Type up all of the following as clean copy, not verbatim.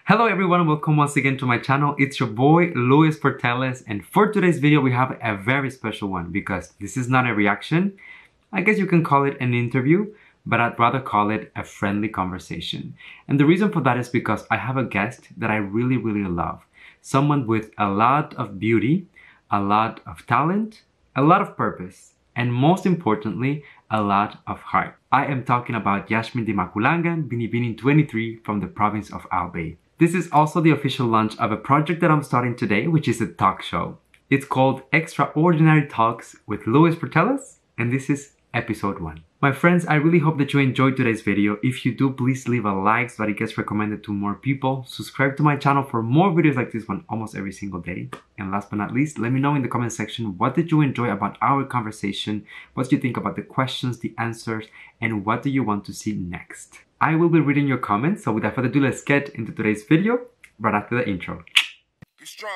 Hello everyone, welcome once again to my channel. It's your boy Luis Portelles, and for today's video we have a very special one because this is not a reaction. I guess you can call it an interview, but I'd rather call it a friendly conversation. And the reason for that is because I have a guest that I really love. Someone with a lot of beauty, a lot of talent, a lot of purpose, and most importantly, a lot of heart. I am talking about Jashmin Dimaculangan, Binibining 23 from the Province of Albay. This is also the official launch of a project that I'm starting today, which is a talk show. It's called Extraordinary Talks with Luis Portelles, and this is episode 1. My friends, I really hope that you enjoyed today's video. If you do, please leave a like so that it gets recommended to more people. Subscribe to my channel for more videos like this one almost every single day. And last but not least, let me know in the comment section, what did you enjoy about our conversation? What do you think about the questions, the answers, and what do you want to see next? I will be reading your comments, so without further ado, let's get into today's video right after the intro. Be strong.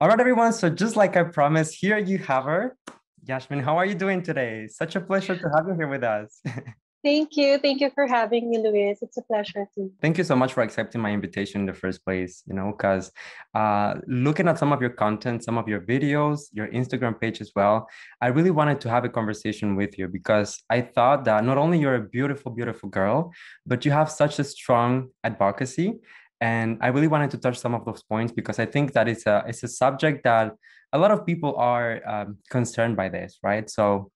All right, everyone. So just like I promised, here you have her. Jashmin, how are you doing today? Such a pleasure to have you here with us. Thank you. Thank you for having me, Luis. It's a pleasure too. Thank you so much for accepting my invitation in the first place, because looking at some of your content, some of your videos, your Instagram page as well, I really wanted to have a conversation with you because I thought that not only you're a beautiful girl, but you have such a strong advocacy. And I really wanted to touch some of those points because I think that it's a subject that a lot of people are concerned by this, right? So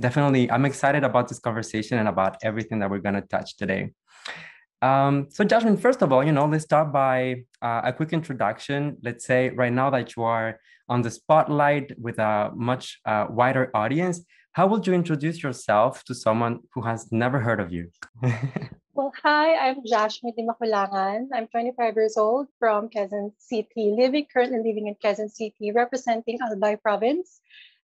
definitely, I'm excited about this conversation and about everything that we're going to touch today. So Jashmin, first of all, let's start by a quick introduction. Let's say right now that you are on the spotlight with a much wider audience, how would you introduce yourself to someone who has never heard of you? Well, hi, I'm Jashmin Dimaculangan. I'm 25 years old from Quezon City, currently living in Quezon City, representing Albay Province.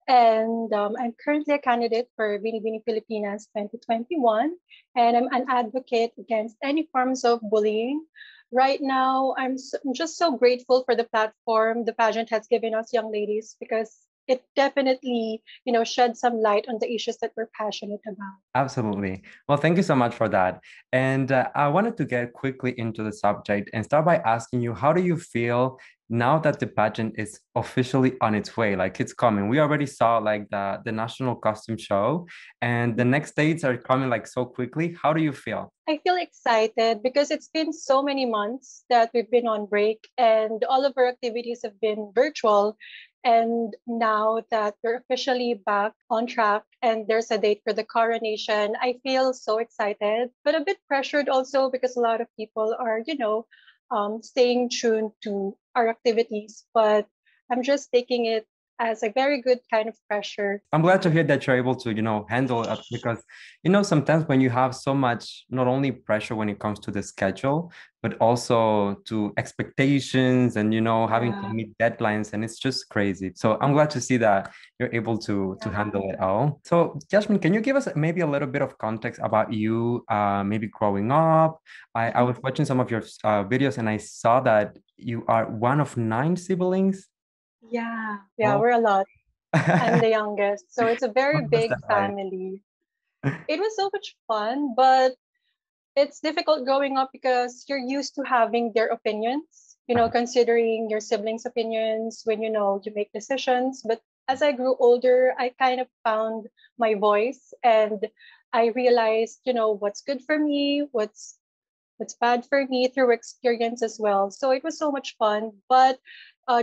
And I'm currently a candidate for Binibining Pilipinas 2021, and I'm an advocate against any forms of bullying. Right now, I'm just so grateful for the platform the pageant has given us young ladies because it definitely, shed some light on the issues that we're passionate about. Absolutely. Well, thank you so much for that. And I wanted to get quickly into the subject and start by asking you, how do you feel now that the pageant is officially on its way? Like it's coming. We already saw like the national costume show and the next dates are coming like so quickly. How do you feel? I feel excited because it's been so many months that we've been on break and all of our activities have been virtual. And now that we're officially back on track and there's a date for the coronation, I feel so excited, but a bit pressured also because a lot of people are, staying tuned to our activities. But I'm just taking it as a very good kind of pressure. I'm glad to hear that you're able to, handle it because, sometimes when you have so much, not only pressure when it comes to the schedule, but also to expectations and, having to meet deadlines, and it's just crazy. So I'm glad to see that you're able to handle it all. So Jashmin, can you give us maybe a little bit of context about you, maybe growing up? I was watching some of your videos and I saw that you are one of 9 siblings. Yeah, we're a lot. I'm the youngest, so it's a very big family. It was so much fun, but it's difficult growing up because you're used to having their opinions, considering your siblings' opinions when, you make decisions. But as I grew older, I kind of found my voice and I realized, what's good for me, what's bad for me through experience as well. So it was so much fun. But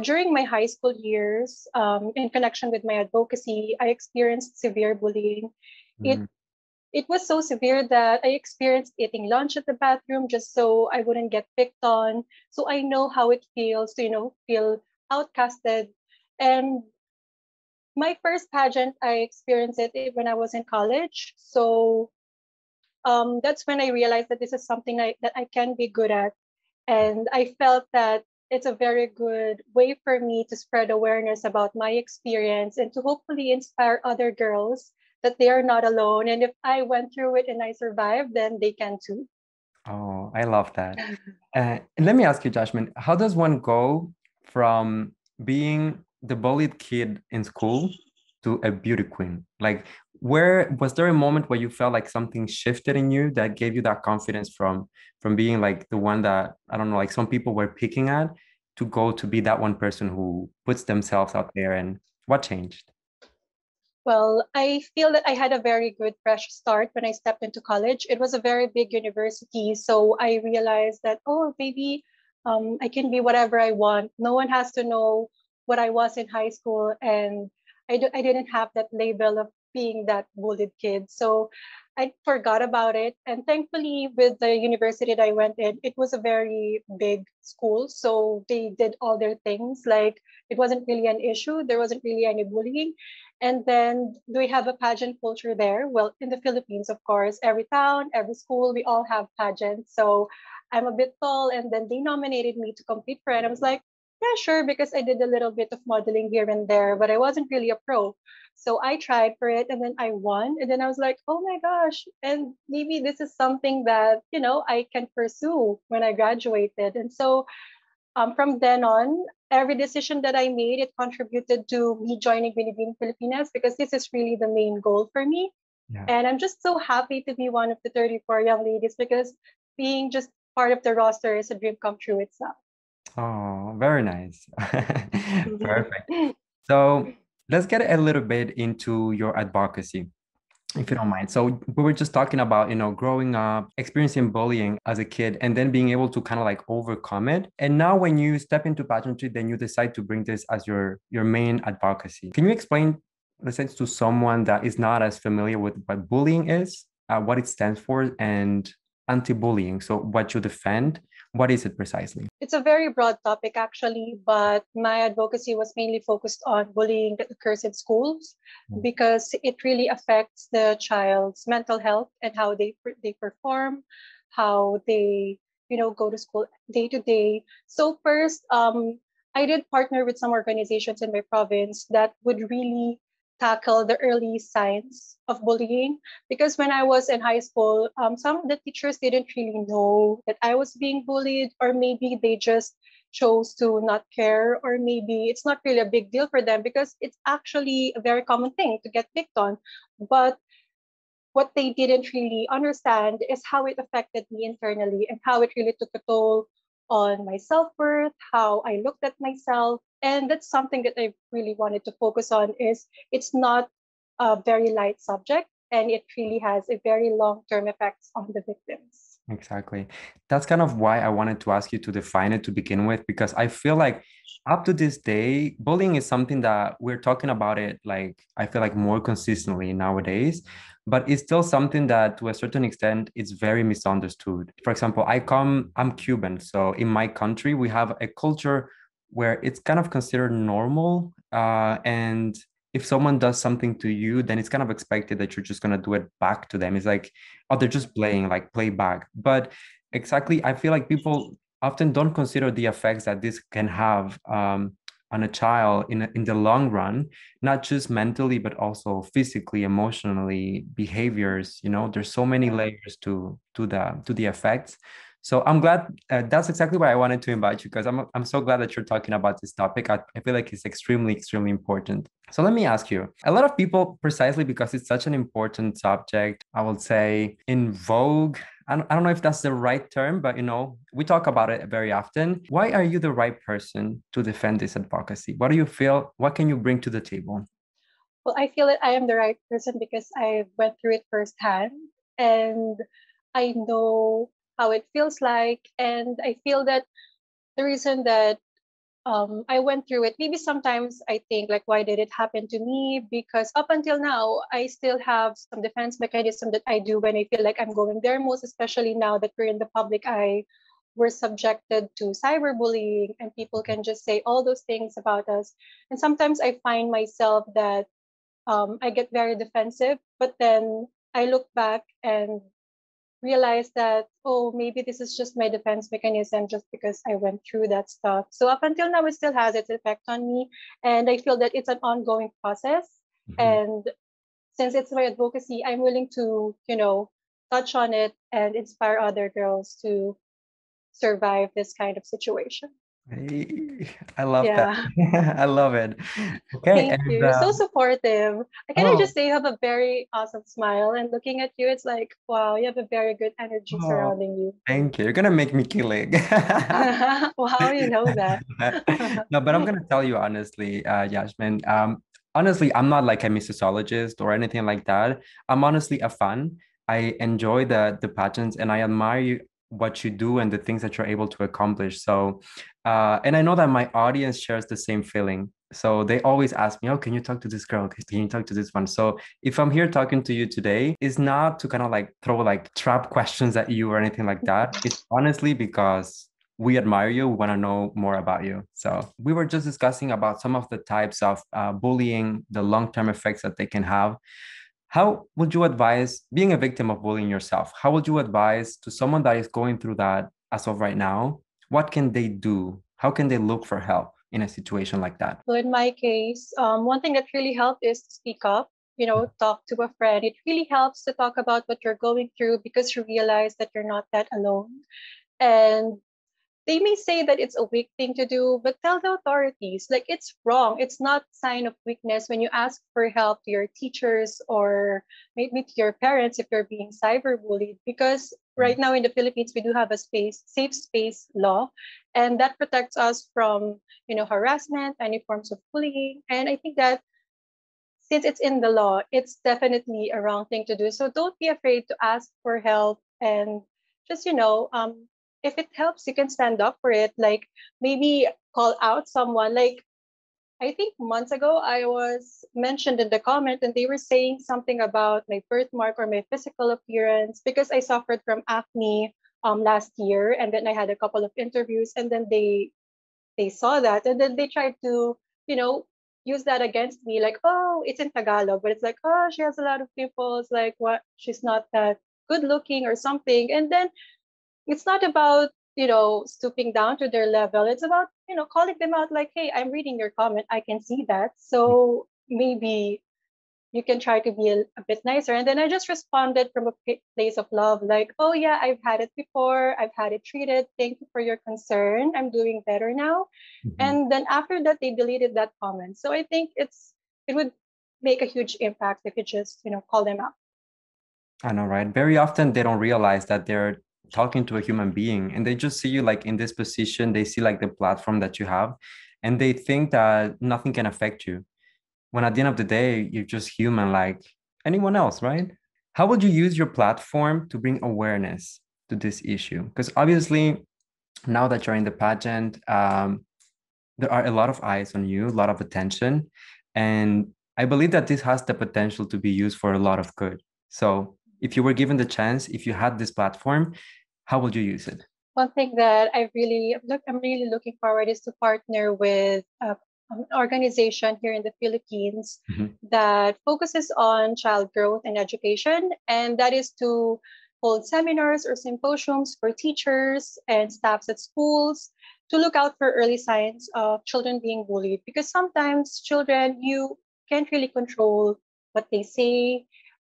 during my high school years, in connection with my advocacy, I experienced severe bullying. It was so severe that I experienced eating lunch at the bathroom just so I wouldn't get picked on. So I know how it feels to, feel outcasted. And my first pageant, I experienced it when I was in college. So that's when I realized that this is something that I can be good at. And I felt that it's a very good way for me to spread awareness about my experience and to hopefully inspire other girls that they are not alone. And if I went through it and I survived, then they can too. Oh, I love that. And let me ask you, Jashmin, how does one go from being the bullied kid in school to a beauty queen? Like, where was there a moment where you felt like something shifted in you that gave you that confidence from being like the one that, I don't know, like some people were picking at, to go to be that one person who puts themselves out there? And what changed? Well, I feel that I had a very good fresh start when I stepped into college. It was a very big university, so I realized that, oh, maybe I can be whatever I want. No one has to know what I was in high school, and I didn't have that label of being that bullied kid. So I forgot about it. And thankfully, with the university that I went in, it was a very big school, so they did all their things. Like, it wasn't really an issue. There wasn't really any bullying. And then we have a pageant culture there. Well, in the Philippines, of course, every town, every school, we all have pageants. So I'm a bit tall, and then they nominated me to compete for it. I was like, yeah, sure, because I did a little bit of modeling here and there, but I wasn't really a pro. So I tried for it, and then I won. And then I was like, oh my gosh, and maybe this is something that, I can pursue when I graduated. And so from then on, every decision that I made, it contributed to me joining Binibining Pilipinas, because this is really the main goal for me. Yeah. And I'm just so happy to be one of the 34 young ladies, because being just part of the roster is a dream come true itself. Oh, very nice. Perfect. So let's get a little bit into your advocacy, if you don't mind. So we were just talking about, growing up, experiencing bullying as a kid, and then being able to kind of like overcome it. And now when you step into pageantry, then you decide to bring this as your main advocacy. Can you explain, in a sense, to someone that is not as familiar with what bullying is, what it stands for, and anti-bullying? So what you defend, what is it precisely? It's a very broad topic, actually, but my advocacy was mainly focused on bullying that occurs in schools, because it really affects the child's mental health and how they perform, how they go to school day to day. So first, I did partner with some organizations in my province that would really tackle the early signs of bullying, because when I was in high school, some of the teachers didn't really know that I was being bullied, or maybe they just chose to not care, or maybe it's not really a big deal for them because it's actually a very common thing to get picked on. But what they didn't really understand is how it affected me internally, and how it really took a toll on my self-worth, how I looked at myself. And that's something that I really wanted to focus on. Is it's not a very light subject, and it really has a very long-term effects on the victims. Exactly. That's kind of why I wanted to ask you to define it to begin with, because I feel like up to this day, bullying is something that we're talking about it, like, I feel like more consistently nowadays, but it's still something that to a certain extent it's very misunderstood. For example, I'm Cuban. So in my country, we have a culture where it's kind of considered normal. And if someone does something to you, then it's kind of expected that you're just going to do it back to them. It's like, oh, they're just playing, like play back. But exactly, I feel like people often don't consider the effects that this can have on a child in the long run, not just mentally, but also physically, emotionally, behaviors. There's so many layers to the effects. So I'm glad, that's exactly why I wanted to invite you, because I'm so glad that you're talking about this topic. I feel like it's extremely, extremely important. So let me ask you, a lot of people, precisely because it's such an important subject, I would say in vogue, I don't know if that's the right term, but we talk about it very often. Why are you the right person to defend this advocacy? What do you feel? What can you bring to the table? Well, I feel that I am the right person because I went through it firsthand, and I know how it feels like. And I feel that the reason that I went through it, maybe sometimes I think, like, why did it happen to me? Because up until now, I still have some defense mechanism that I do when I feel like I'm going there, most especially now that we're in the public eye. We're subjected to cyberbullying, and people can just say all those things about us. And sometimes I find myself that I get very defensive, but then I look back and realize that, oh, maybe this is just my defense mechanism just because I went through that stuff. So up until now, it still has its effect on me. And I feel that it's an ongoing process. Mhm. And since it's my advocacy, I'm willing to, touch on it and inspire other girls to survive this kind of situation. Hey, I love that. Yeah. I love it. Okay, Thank you. and You're so supportive. Can I oh, just say you have a very awesome smile, and looking at you, it's like, wow, you have a very good energy oh, surrounding you. thank you. You're gonna make me killing. Wow, you know that. No, but I'm gonna tell you honestly, Yasmin. Honestly, I'm not like a missologist or anything like that. I'm honestly a fan. I enjoy the pageants and I admire what you do and the things that you're able to accomplish. So, and I know that my audience shares the same feeling. So they always ask me, "Oh, can you talk to this girl? Can you talk to this one?" So if I'm here talking to you today, it's not to kind of like throw like trap questions at you or anything like that. It's honestly because we admire you. We want to know more about you. So we were just discussing about some of the types of bullying, the long-term effects that they can have. How would you advise being a victim of bullying yourself? How would you advise to someone that is going through that as of right now? What can they do? How can they look for help in a situation like that? So in my case, one thing that really helped is to speak up, talk to a friend. It really helps to talk about what you're going through because you realize that you're not that alone. And they may say that it's a weak thing to do, but tell the authorities. Like, it's wrong. It's not sign of weakness when you ask for help to your teachers or maybe to your parents if you're being cyberbullied. Because right now in the Philippines, we do have a safe space law, and that protects us from, harassment, any forms of bullying. And I think that since it's in the law, it's definitely a wrong thing to do. So don't be afraid to ask for help and just, if it helps, you can stand up for it. Like maybe call out someone. Like I think months ago, I was mentioned in the comment and they were saying something about my birthmark or my physical appearance because I suffered from acne last year. And then I had a couple of interviews and then they saw that and then they tried to, you know, use that against me, like, oh, it's in Tagalog, but it's like, oh, she has a lot of pimples, like what she's not that good looking or something. And then it's not about, stooping down to their level. It's about, calling them out like, hey, I'm reading your comment. I can see that. So maybe you can try to be a bit nicer. And then I just responded from a place of love, like, oh, yeah, I've had it before. I've had it treated. Thank you for your concern. I'm doing better now. Mhm. And then after that, they deleted that comment. So I think it would make a huge impact if you just, call them out. I know, right? Very often they don't realize that they're talking to a human being and they just see you like in this position. They see like the platform that you have and they think that nothing can affect you. When at the end of the day, you're just human like anyone else, right? How would you use your platform to bring awareness to this issue? Because obviously, now that you're in the pageant, there are a lot of eyes on you, a lot of attention. And I believe that this has the potential to be used for a lot of good. So if you were given the chance, if you had this platform, how would you use it? One thing that I'm really looking forward is to partner with an organization here in the Philippines Mhm. that focuses on child growth and education, and that is to hold seminars or symposiums for teachers and staffs at schools to look out for early signs of children being bullied. Because sometimes children, you can't really control what they say,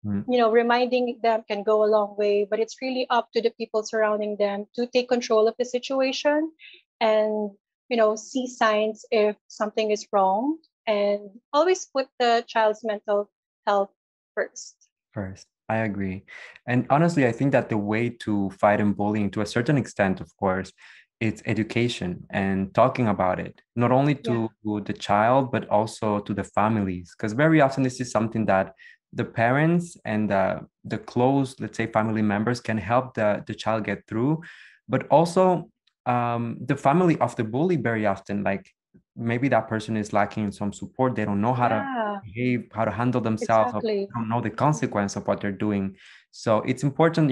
Mm. reminding them can go a long way, but it's really up to the people surrounding them to take control of the situation and, see signs if something is wrong and always put the child's mental health first. First, I agree. And honestly, I think that the way to fight and bullying, to a certain extent, of course, it's education and talking about it, not only Yeah. to the child, but also to the families. Because very often this is something that the parents and the close, let's say, family members can help the child get through. But also the family of the bully very often, like maybe that person is lacking some support. They don't know how to Yeah, behave, how to handle themselves, exactly. don't know the consequence of what they're doing. So it's important,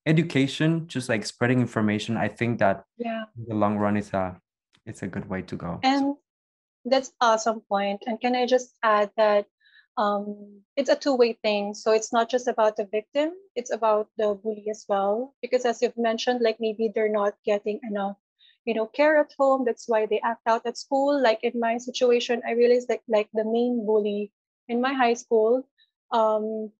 education, just like spreading information. I think that Yeah. in the long run, it's a good way to go. So, And that's awesome point. And can I just add that it's a two-way thing. So it's not just about the victim, it's about the bully as well. Because as you've mentioned, like maybe they're not getting enough, care at home. That's why they act out at school. Like in my situation, I realized that like the main bully in my high school, um,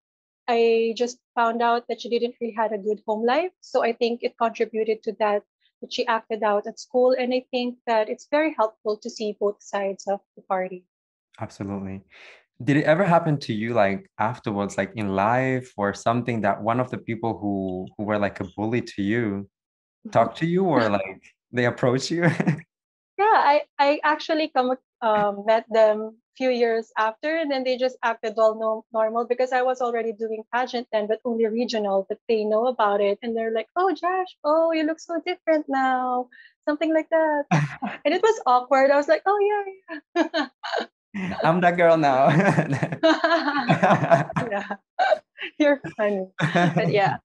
I just found out that she didn't really had a good home life. So I think it contributed to that that she acted out at school. And I think that it's very helpful to see both sides of the party. Absolutely. Did it ever happen to you like afterwards, like in life or something, that one of the people who were like a bully to you talk to you or like they approach you? Yeah, I actually met them few years after, and then they just acted all normal because I was already doing pageant then, but only regional. But they know about it, and they're like, "Oh, Josh, oh, you look so different now," something like that. And it was awkward. I was like, "Oh yeah, yeah." I'm that girl now. Yeah, you're funny, but yeah.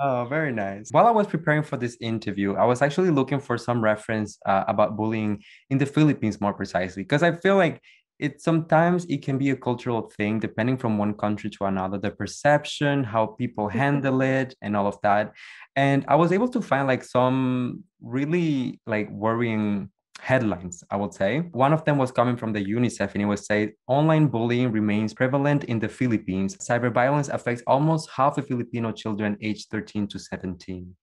Oh, very nice. While I was preparing for this interview, I was actually looking for some reference about bullying in the Philippines more precisely, because I feel like it sometimes it can be a cultural thing depending from one country to another, the perception, how people handle it, and all of that. And I was able to find like some really like worrying headlines, I would say. One of them was coming from the UNICEF, and it was say online bullying remains prevalent in the Philippines. Cyberviolence affects almost half of Filipino children aged 13 to 17.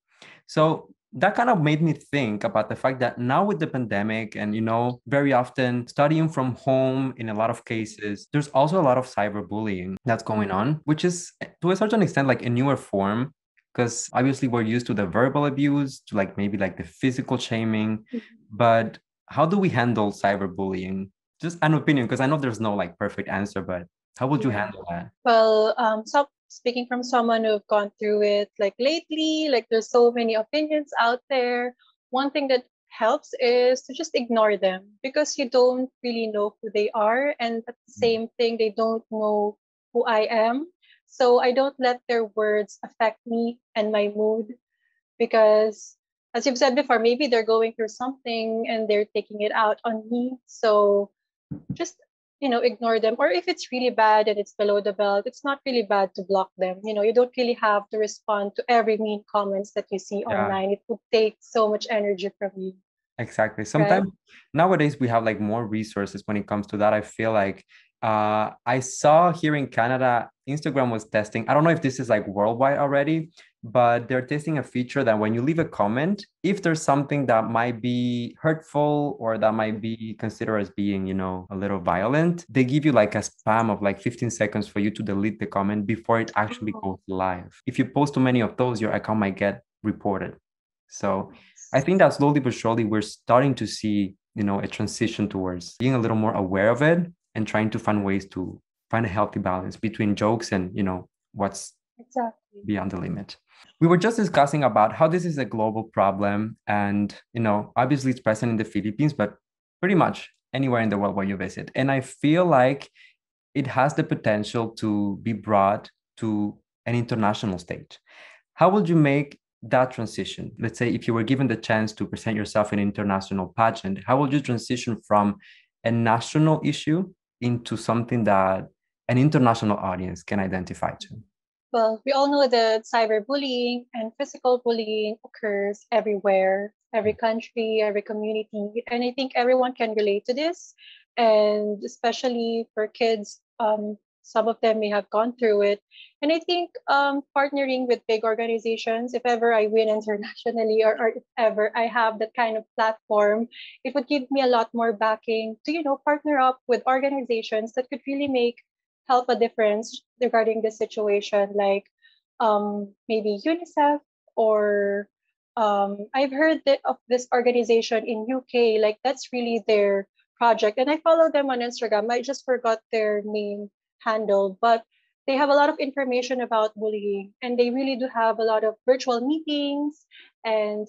So that kind of made me think about the fact that now with the pandemic and, very often studying from home in a lot of cases, there's also a lot of cyberbullying that's going on, which is to a certain extent like a newer form, because obviously we're used to the verbal abuse, to like maybe like the physical shaming. But how do we handle cyberbullying? Just an opinion, because I know there's no like perfect answer, but how would you handle that? Well, so speaking from someone who've gone through it like lately, like there's so many opinions out there. One thing that helps is to just ignore them because you don't really know who they are. And at the same thing, they don't know who I am. So I don't let their words affect me and my mood because, as you've said before, maybe they're going through something and they're taking it out on me. So just ignore them. Or if it's really bad and it's below the belt, it's not really bad to block them. You don't really have to respond to every mean comments that you see online. It would take so much energy from you. Exactly. Sometimes nowadays we have like more resources when it comes to that. I feel like I saw here in Canada, Instagram was testing. I don't know if this is like worldwide already, but they're testing a feature that when you leave a comment, if there's something that might be hurtful or that might be considered as being, a little violent, they give you like a spam of like 15 seconds for you to delete the comment before it actually goes live. If you post too many of those, your account might get reported. So I think that slowly but surely we're starting to see, a transition towards being a little more aware of it and trying to find ways to find a healthy balance between jokes and, what's beyond the limit. We were just discussing about how this is a global problem and, obviously it's present in the Philippines, but pretty much anywhere in the world where you visit. And I feel like it has the potential to be brought to an international stage. How would you make that transition? Let's say if you were given the chance to present yourself in an international pageant, how would you transition from a national issue into something that an international audience can identify to? Well, we all know that cyberbullying and physical bullying occurs everywhere, every country, every community. And I think everyone can relate to this. And especially for kids, some of them may have gone through it. And I think partnering with big organizations, if ever I win internationally or if ever I have that kind of platform, it would give me a lot more backing to, partner up with organizations that could really help a difference regarding this situation, like maybe UNICEF or I've heard of this organization in UK, like that's really their project. And I follow them on Instagram. I just forgot their name handle, but they have a lot of information about bullying and they really do have a lot of virtual meetings and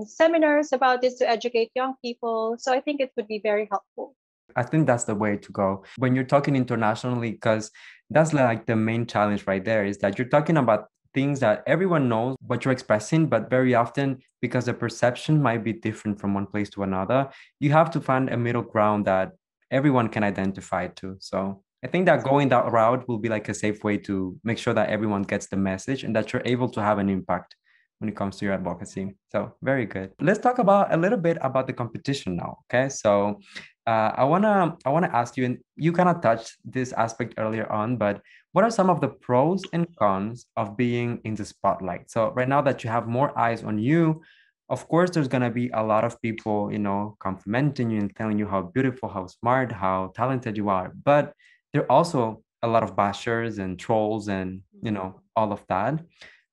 seminars about this to educate young people. So I think it would be very helpful. I think that's the way to go when you're talking internationally, because that's like the main challenge right there, is that you're talking about things that everyone knows what you're expressing, but very often because the perception might be different from one place to another, you have to find a middle ground that everyone can identify to. So I think that going that route will be like a safe way to make sure that everyone gets the message and that you're able to have an impact when it comes to your advocacy. So very good. Let's talk about a little bit about the competition now. Okay. So I wanna ask you, and you kind of touched this aspect earlier on, but what are some of the pros and cons of being in the spotlight? So right now that you have more eyes on you, Of course, there's gonna be a lot of people, complimenting you and telling you how beautiful, how smart, how talented you are. But there are also a lot of bashers and trolls and, all of that.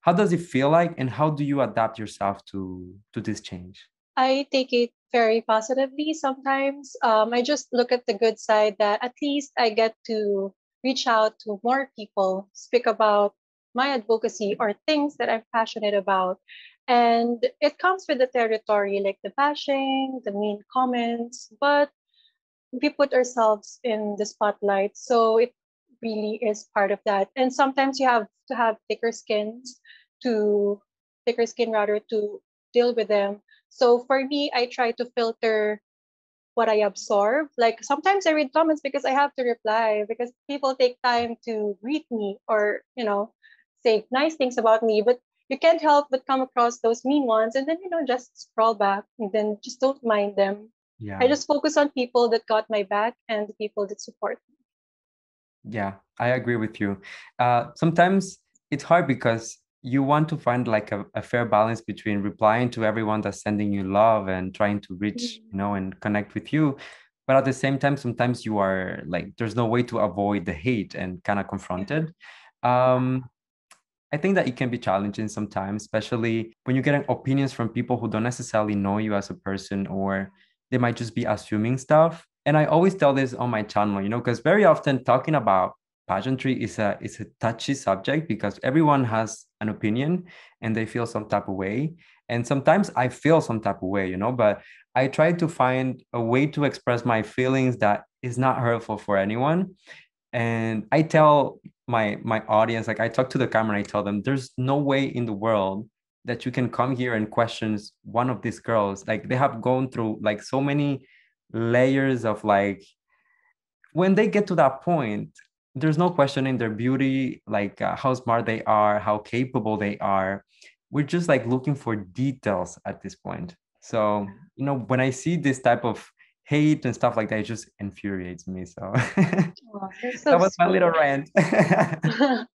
How does it feel like, and how do you adapt yourself to this change? I take it very positively sometimes. I just look at the good side that at least I get to reach out to more people, speak about my advocacy or things that I'm passionate about. And it comes with the territory, like the bashing, the mean comments, but we put ourselves in the spotlight. So it really is part of that. And sometimes you have to have to thicker skin rather to deal with them. So for me, I try to filter what I absorb. Like sometimes I read comments because I have to reply because people take time to greet me or, say nice things about me, but you can't help but come across those mean ones and then, just scroll back and then just don't mind them. I Yeah. just focus on people that got my back and the people that support me. Yeah, I agree with you. Sometimes it's hard because you want to find like a fair balance between replying to everyone that's sending you love and trying to reach, Mhm. and connect with you. But at the same time, sometimes you are like, there's no way to avoid the hate and kind of confront it. Um, I think that it can be challenging sometimes, especially when you're getting opinions from people who don't necessarily know you as a person, or they might just be assuming stuff. And I always tell this on my channel, because very often talking about pageantry is a touchy subject because everyone has an opinion and they feel some type of way. And sometimes I feel some type of way, but I try to find a way to express my feelings that is not hurtful for anyone. And I tell my audience, like I talk to the camera, I tell them there's no way in the world that you can come here and questions one of these girls. Like they have gone through like so many layers of like, when they get to that point, there's no questioning their beauty, like how smart they are, how capable they are. We're just like looking for details at this point. So, when I see this type of hate and stuff like that, it just infuriates me. So Oh, you're that so was my little sweet. rant.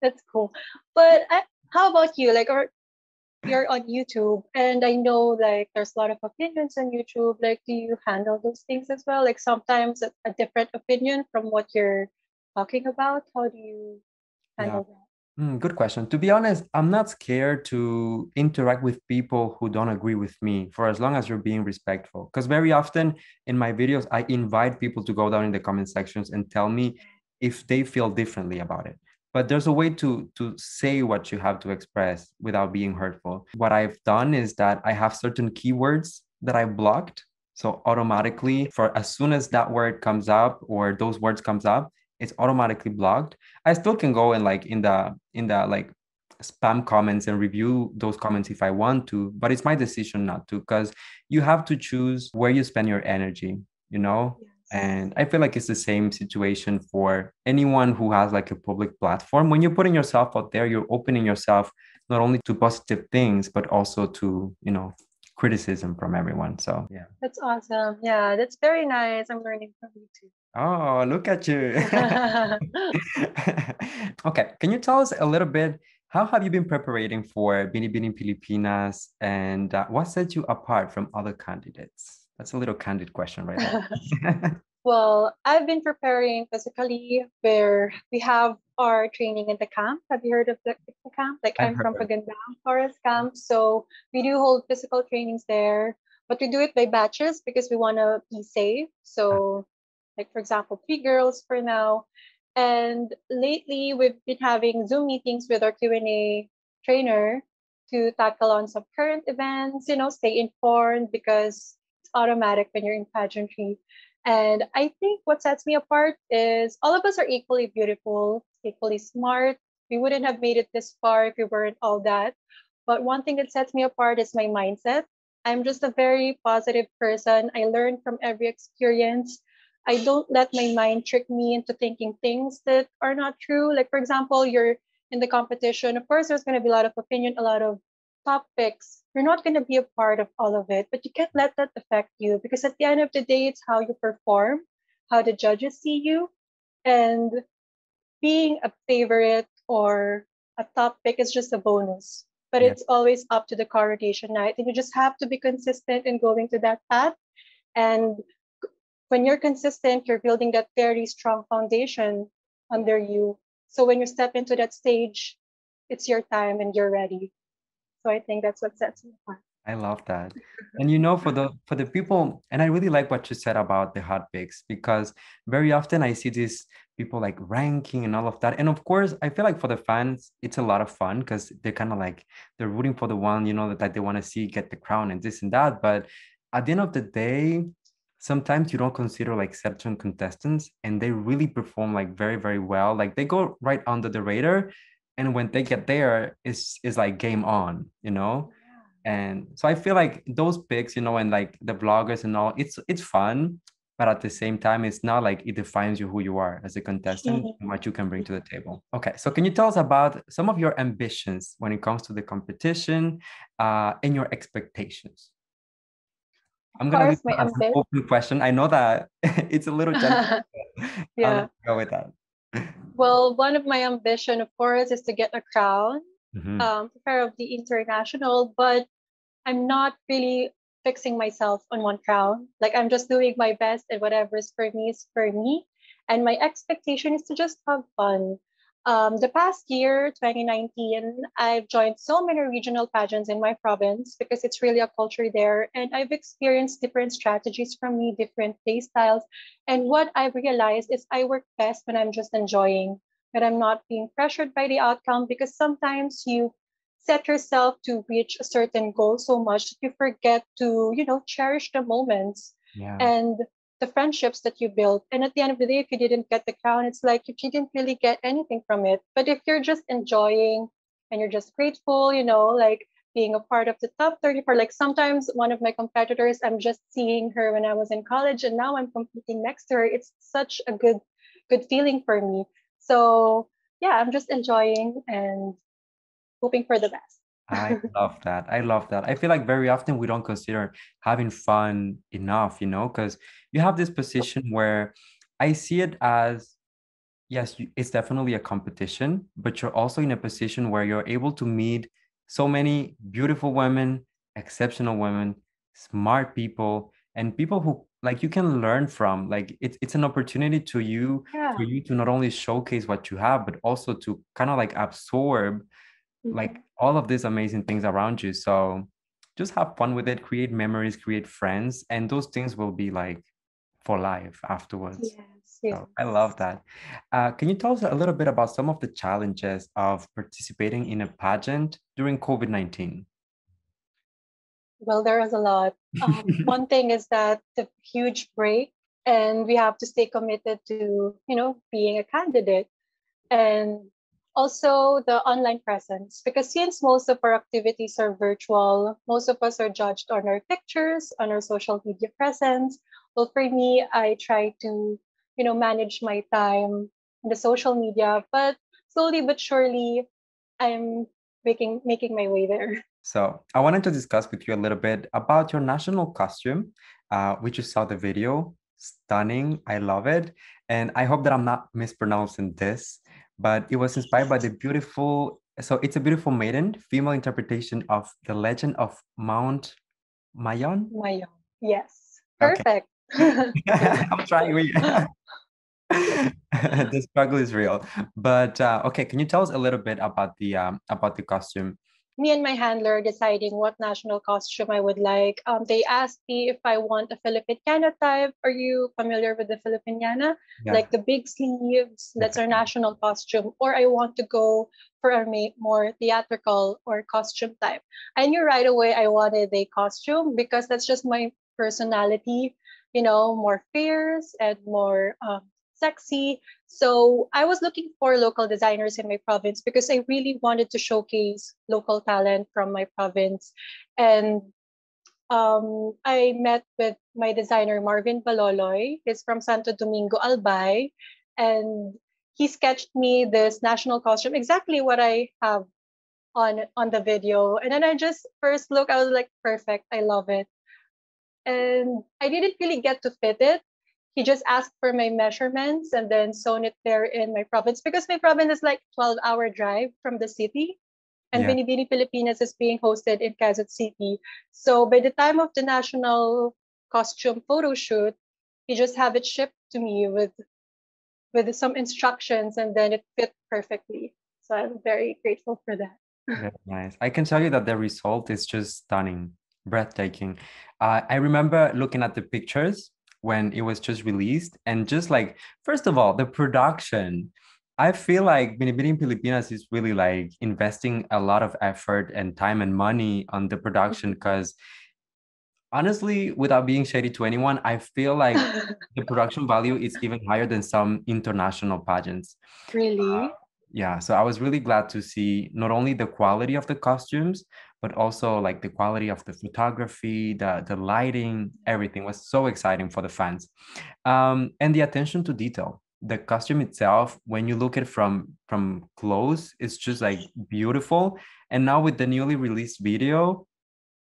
That's cool. But how about you? Like, or you're on YouTube, and I know like there's a lot of opinions on YouTube. Like, do you handle those things as well? Like sometimes a different opinion from what you're talking about. How do you Yeah. handle that? Good question. To be honest, I'm not scared to interact with people who don't agree with me for as long as you're being respectful. Because very often in my videos, I invite people to go down in the comment sections and tell me if they feel differently about it. But there's a way to say what you have to express without being hurtful. What I've done is that I have certain keywords that I blocked. So automatically, for as soon as that word comes up or those words comes up, it's automatically blocked. I still can go and like in the like spam comments and review those comments if I want to, but it's my decision not to because you have to choose where you spend your energy, you know? Yes. And I feel like it's the same situation for anyone who has like a public platform. When you're putting yourself out there, you're opening yourself not only to positive things, but also to, criticism from everyone. So, yeah. That's awesome. Yeah, that's very nice. I'm learning from you too. Oh, look at you. Okay, can you tell us a little bit, how have you been preparing for Binibining Pilipinas and what sets you apart from other candidates? That's a little candid question right there. Well, I've been preparing physically where we have our training in the camp. Have you heard of the camp? Like I've I'm from heard. Pagandang Forest Camp. So we do hold physical trainings there, but we do it by batches because we want to be safe. So like for example, 3 girls for now. And lately we've been having Zoom meetings with our Q&A trainer to tackle on some current events, stay informed because it's automatic when you're in pageantry. And I think what sets me apart is all of us are equally beautiful, equally smart. We wouldn't have made it this far if we weren't all that. But one thing that sets me apart is my mindset. I'm just a very positive person. I learn from every experience. I don't let my mind trick me into thinking things that are not true. Like, for example, you're in the competition. Of course, there's going to be a lot of opinion, a lot of topics. You're not going to be a part of all of it, but you can't let that affect you because at the end of the day, it's how you perform, how the judges see you, and being a favorite or a top pick is just a bonus. but it's always up to the congregation night. And you just have to be consistent in going to that path. And when you're consistent, you're building that very strong foundation under you. So when you step into that stage, it's your time and you're ready. So I think that's what sets me apart. I love that. And you know, for the people, and I really like what you said about the hot picks, because very often I see these people like ranking and all of that. And of course, I feel like for the fans, it's a lot of fun because they're kind of like they're rooting for the one, you know, that they want to see get the crown and this and that. But at the end of the day, sometimes you don't consider like certain contestants and they really perform like very, very well. Like they go right under the radar. And when they get there, it's like game on, you know? And so I feel like those picks, you know, and like the vloggers and all, it's fun, but at the same time, it's not like it defines you who you are as a contestant and what you can bring to the table. Okay, so can you tell us about some of your ambitions when it comes to the competition and your expectations? I'm gonna leave that as an open question. I know that it's a little general. Yeah. I'll go with that. Well, one of my ambition, of course, is to get a crown, preferably international, but I'm not really fixing myself on one crown. Like I'm just doing my best and whatever's for me is for me. And my expectation is to just have fun. The past year, 2019, I've joined so many regional pageants in my province because it's really a culture there. And I've experienced different strategies from me, different play styles. And what I've realized is I work best when I'm just enjoying, when I'm not being pressured by the outcome, because sometimes you set yourself to reach a certain goal so much that you forget to, cherish the moments. And the friendships that you built. And at the end of the day, if you didn't get the crown, it's like you didn't really get anything from it. But if you're just enjoying and you're just grateful, like being a part of the top 34, like sometimes one of my competitors, I'm just seeing her when I was in college and now I'm competing next to her. It's such a good feeling for me. So yeah, I'm just enjoying and hoping for the best. I love that. I love that. I feel like very often we don't consider having fun enough, because you have this position where I see it as, yes, it's definitely a competition, but you're also in a position where you're able to meet so many beautiful women, exceptional women, smart people, and people who like you can learn from. Like it's an opportunity for you to not only showcase what you have, but also to kind of like absorb like all of these amazing things around you. So just have fun with it, create memories, create friends, and those things will be like for life afterwards. Yes. So I love that. Can you tell us a little bit about some of the challenges of participating in a pageant during COVID-19? Well, there is a lot. One thing is that the huge break, and we have to stay committed to, being a candidate. And also the online presence, because since most of our activities are virtual, most of us are judged on our pictures, on our social media presence. Well, for me, I try to, manage my time in the social media, but slowly but surely, I'm making my way there. So I wanted to discuss with you a little bit about your national costume, which you saw the video. Stunning. I love it. And I hope that I'm not mispronouncing this, but it was inspired by the beautiful, so it's a beautiful maiden, female interpretation of the legend of Mount Mayon? Mayon. Yes. Perfect. Okay. I'm trying. The struggle is real. But okay, can you tell us a little bit about the costume? Me and my handler deciding what national costume I would like. They asked me if I want a Filipiniana type. Are you familiar with the Filipiniana? Yeah. Like the big sleeves, that's our national costume. Or I want to go for a more theatrical or costume type. I knew right away I wanted a costume because that's just my personality, more fierce and more sexy. So I was looking for local designers in my province because I really wanted to showcase local talent from my province. And I met with my designer, Marvin Baloloy. He's from Santo Domingo, Albay. And he sketched me this national costume, exactly what I have on the video. And then I just first look, I was like, perfect. I love it. And I didn't really get to fit it. He just asked for my measurements and then sewn it there in my province because my province is like 12-hour drive from the city. And Binibining Pilipinas is being hosted in Quezon City. So by the time of the national costume photo shoot, he just have it shipped to me with some instructions, and then it fit perfectly. So I'm very grateful for that. Very nice. I can tell you that the result is just stunning, breathtaking. I remember looking at the pictures when it was just released, and just like, first of all, the production. I feel like Binibining Pilipinas is really like investing a lot of effort and time and money on the production because honestly, without being shady to anyone, I feel like the production value is even higher than some international pageants. Really? Yeah, so I was really glad to see not only the quality of the costumes, but also like the quality of the photography, the lighting, everything was so exciting for the fans. And the attention to detail. The costume itself, when you look at it from close, it's just like beautiful. And now with the newly released video,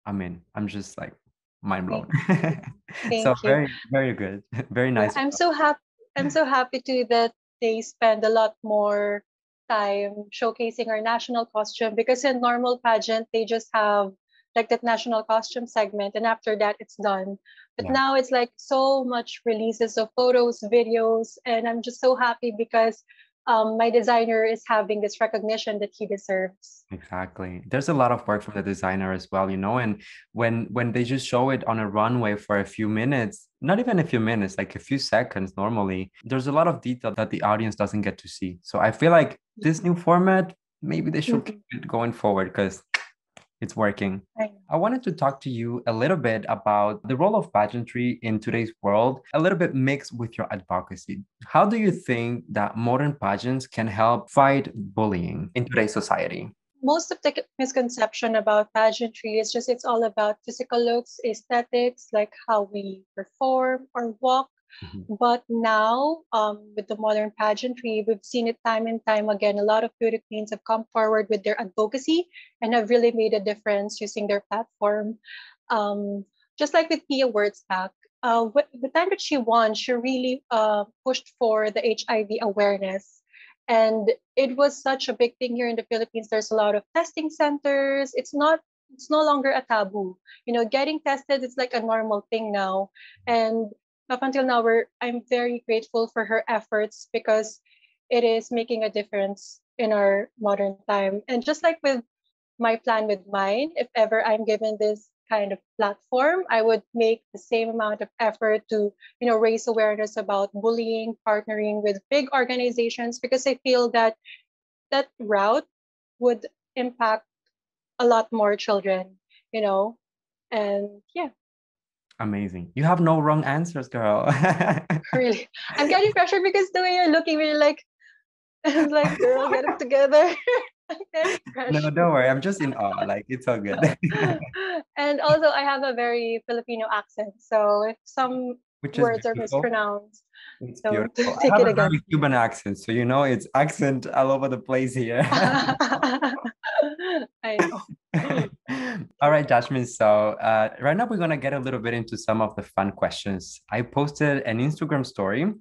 I mean, I'm just like mind blown. So Thank you. very, very good. Very nice. I'm so happy too that they spend a lot more time showcasing our national costume, because in normal pageant they just have like that national costume segment, and after that it's done. But now it's like so much releases of photos, videos, and I'm just so happy because my designer is having this recognition that he deserves. Exactly. There's a lot of work from the designer as well, you know, and when they just show it on a runway for a few minutes, not even a few minutes, like a few seconds normally, there's a lot of detail that the audience doesn't get to see. So I feel like this new format, maybe they should keep it going forward because it's working. I wanted to talk to you a little bit about the role of pageantry in today's world, a little bit mixed with your advocacy. How do you think that modern pageants can help fight bullying in today's society? Most of the misconception about pageantry is just it's all about physical looks, aesthetics, like how we perform or walk. But now, with the modern pageantry, we've seen it time and time again. A lot of beauty queens have come forward with their advocacy and have really made a difference using their platform. Just like with Pia Wurtzbach, the time that she won, she really pushed for the HIV awareness. And it was such a big thing here in the Philippines. There's a lot of testing centers. It's no longer a taboo. You know, getting tested is like a normal thing now. And up until now, I'm very grateful for her efforts because it is making a difference in our modern time. And just like with my plan with mine, if ever I'm given this kind of platform, I would make the same amount of effort to, raise awareness about bullying, partnering with big organizations, because I feel that that route would impact a lot more children, and yeah. Amazing. You have no wrong answers, girl. Really. I'm getting pressured because the way you're looking, really like, like, girl, get it together. No, don't worry. I'm just in awe. Like, it's all good. And also, I have a very Filipino accent. So if some words are mispronounced, it's don't beautiful. take I have it a again. very Cuban accent. So, it's accent all over the place here. I know. All right, Jashmin. So right now we're going to get a little bit into some of the fun questions. I posted an Instagram story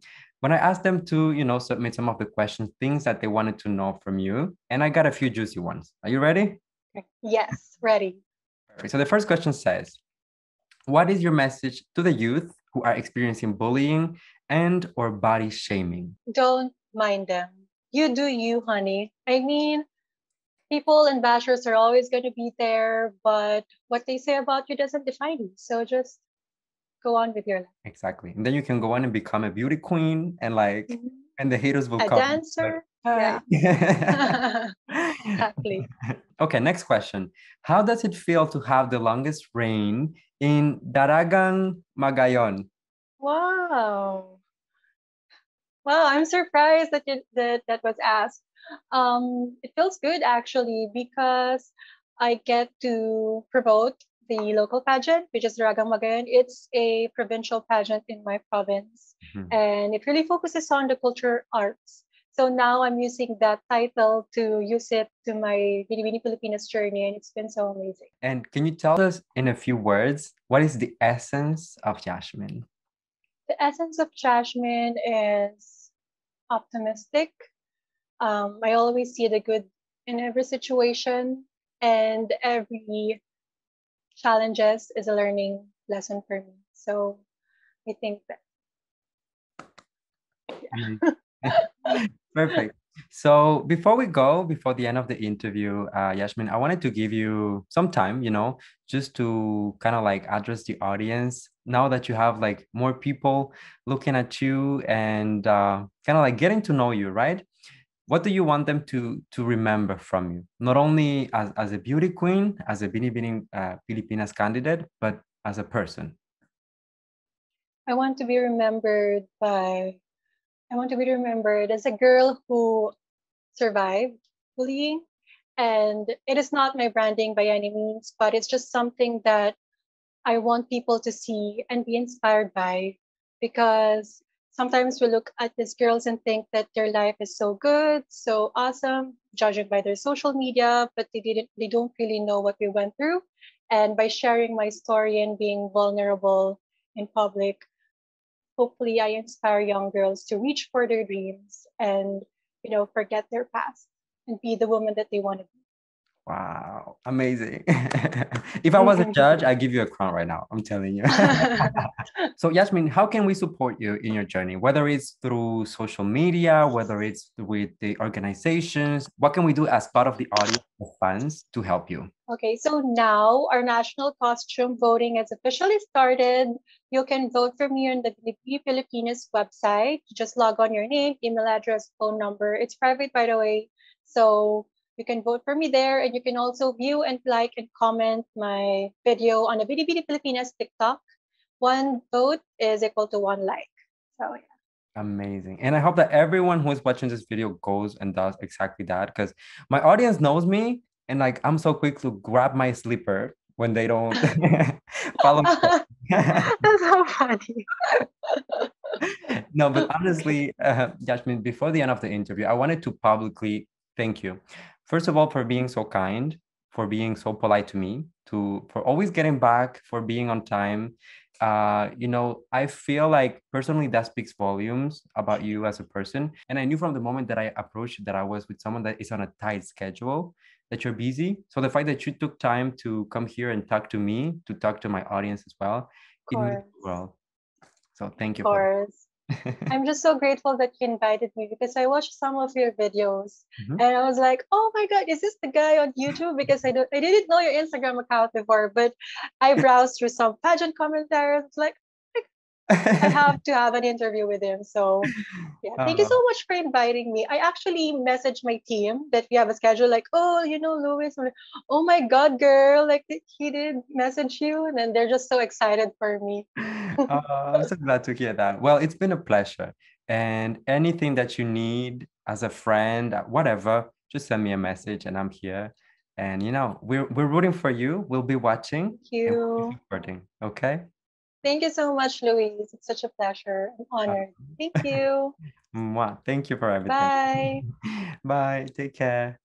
when I asked them to, submit some of the questions, things that they wanted to know from you. And I got a few juicy ones. Are you ready? Yes, ready. Perfect. So the first question says, what is your message to the youth who are experiencing bullying and or body shaming? Don't mind them. You do you, honey. I mean, people and bashers are always going to be there, but what they say about you doesn't define you. So just go on with your life. Exactly. And then you can go on and become a beauty queen and and the haters will a come. Dancer. Like, yeah. Exactly. Okay, next question. How does it feel to have the longest reign in Daragang Magayon? Wow. Wow, I'm surprised that that was asked. It feels good actually because I get to promote the local pageant, which is Daragang Magayon. It's a provincial pageant in my province, and it really focuses on the culture arts. So now I'm using that title to use it to my Binibining Pilipinas journey, and it's been so amazing. And can you tell us in a few words, what is the essence of Jashmin? The essence of Jashmin is optimistic. I always see the good in every situation, and every challenges is a learning lesson for me. So I think that Perfect. So before we go, before the end of the interview, Yashmin, I wanted to give you some time, just to kind of like address the audience now that you have like more people looking at you and kind of like getting to know you, right? What do you want them to remember from you? Not only as a beauty queen, as a Binibining Pilipinas candidate, but as a person. I want to be remembered by I want to be remembered as a girl who survived bullying. And it is not my branding by any means, but it's just something that I want people to see and be inspired by, because sometimes we look at these girls and think that their life is so good, so awesome, judging by their social media, but they don't really know what we went through. And by sharing my story and being vulnerable in public, hopefully I inspire young girls to reach for their dreams and, forget their past and be the woman that they want to be. Wow, amazing. If I was a judge, I'd give you a crown right now. I'm telling you. So Yashmin, how can we support you in your journey? Whether it's through social media, whether it's with the organizations, what can we do as part of the audience of fans to help you? Okay, so now our national costume voting has officially started. You can vote for me on the Binibining Pilipinas website. Just log on your name, email address, phone number. It's private, by the way. So you can vote for me there, and you can also view and like and comment my video on the Binibining Pilipinas TikTok. One vote is equal to one like. So yeah. Amazing. And I hope that everyone who is watching this video goes and does exactly that, because my audience knows me and like I'm so quick to grab my slipper when they don't follow me. That's so funny. No, but honestly, Jashmin, before the end of the interview, I wanted to publicly thank you. First of all, for being so kind, for being so polite to me, for always getting back, for being on time. I feel like personally that speaks volumes about you as a person. And I knew from the moment that I approached you that I was with someone that is on a tight schedule, that you're busy. So the fact that you took time to come here and talk to me, to talk to my audience as well, it means the world. So thank you for that. I'm just so grateful that you invited me, because I watched some of your videos and I was like, oh my God, is this the guy on YouTube? Because I didn't know your Instagram account before, but I browsed through some pageant commentaries. It's like, I have to have an interview with him. So yeah, thank you so much for inviting me. I actually messaged my team that we have a schedule, like, oh, Luis. I'm like, oh my God, girl, like he did message you. And then they're just so excited for me. I'm so glad to hear that. Well, it's been a pleasure. And anything that you need as a friend, whatever, just send me a message and I'm here. And we're rooting for you. We'll be watching. Thank you. And we'll be supporting. Okay. Thank you so much, Luis. It's such a pleasure. I'm honored. Thank you. Thank you for everything. Bye. Bye. Take care.